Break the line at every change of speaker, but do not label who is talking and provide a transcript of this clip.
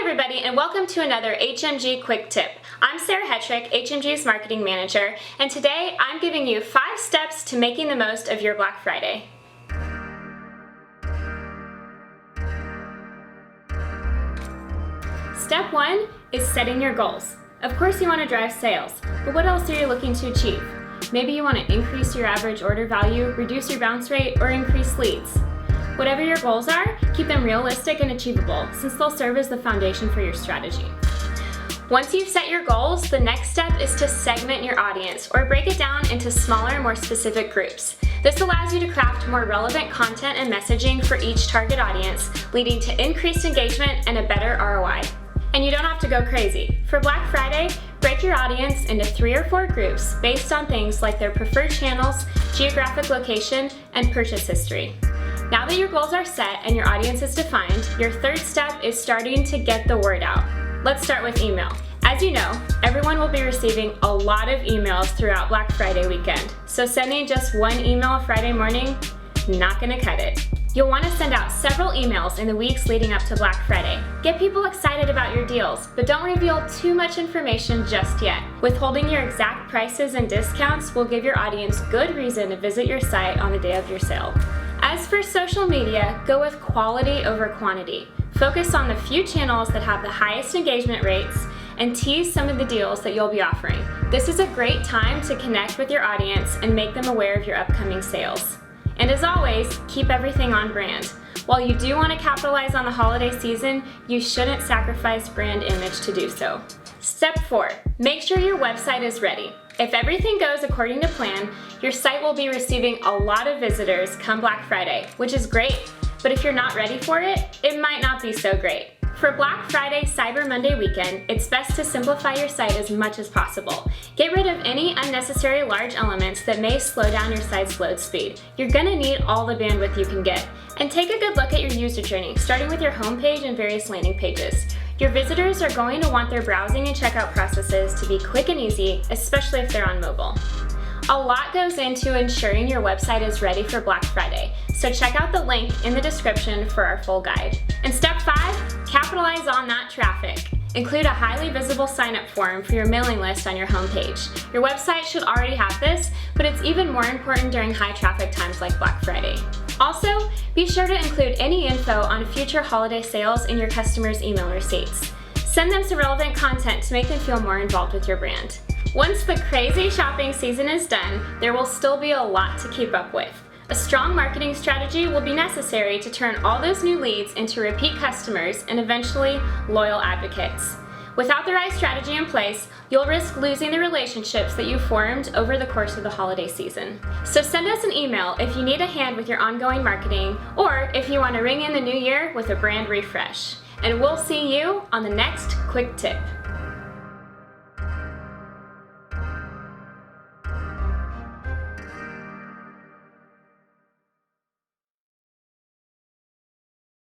everybody, and welcome to another HMG Quick Tip. I'm Sarah Hetrick, HMG's Marketing Manager, and today I'm giving you 5 steps to making the most of your Black Friday. Step 1 is setting your goals. Of course you want to drive sales, but what else are you looking to achieve? Maybe you want to increase your average order value, reduce your bounce rate, or increase leads. Whatever your goals are, keep them realistic and achievable, since they'll serve as the foundation for your strategy. Once you've set your goals, the next step is to segment your audience, or break it down into smaller, more specific groups. This allows you to craft more relevant content and messaging for each target audience, leading to increased engagement and a better ROI. And you don't have to go crazy. For Black Friday, break your audience into 3 or 4 groups based on things like their preferred channels, geographic location, and purchase history. Now that your goals are set and your audience is defined, your third step is starting to get the word out. Let's start with email. As you know, everyone will be receiving a lot of emails throughout Black Friday weekend, so sending just one email Friday morning, not gonna cut it. You'll want to send out several emails in the weeks leading up to Black Friday. Get people excited about your deals, but don't reveal too much information just yet. Withholding your exact prices and discounts will give your audience good reason to visit your site on the day of your sale. As for social media, go with quality over quantity. Focus on the few channels that have the highest engagement rates and tease some of the deals that you'll be offering. This is a great time to connect with your audience and make them aware of your upcoming sales. And as always, keep everything on brand. While you do want to capitalize on the holiday season, you shouldn't sacrifice brand image to do so. Step 4, make sure your website is ready. If everything goes according to plan, your site will be receiving a lot of visitors come Black Friday, which is great. But if you're not ready for it, it might not be so great. For Black Friday, Cyber Monday weekend, it's best to simplify your site as much as possible. Get rid of any unnecessary large elements that may slow down your site's load speed. You're gonna need all the bandwidth you can get. And take a good look at your user journey, starting with your homepage and various landing pages. Your visitors are going to want their browsing and checkout processes to be quick and easy, especially if they're on mobile. A lot goes into ensuring your website is ready for Black Friday, so check out the link in the description for our full guide. And step 5, capitalize on that traffic. Include a highly visible sign-up form for your mailing list on your homepage. Your website should already have this, but it's even more important during high traffic times like Black Friday. Also, be sure to include any info on future holiday sales in your customers' email receipts. Send them some relevant content to make them feel more involved with your brand. Once the crazy shopping season is done, there will still be a lot to keep up with. A strong marketing strategy will be necessary to turn all those new leads into repeat customers and eventually loyal advocates. Without the right strategy in place, you'll risk losing the relationships that you formed over the course of the holiday season. So send us an email if you need a hand with your ongoing marketing, or if you want to ring in the new year with a brand refresh. And we'll see you on the next Quick Tip.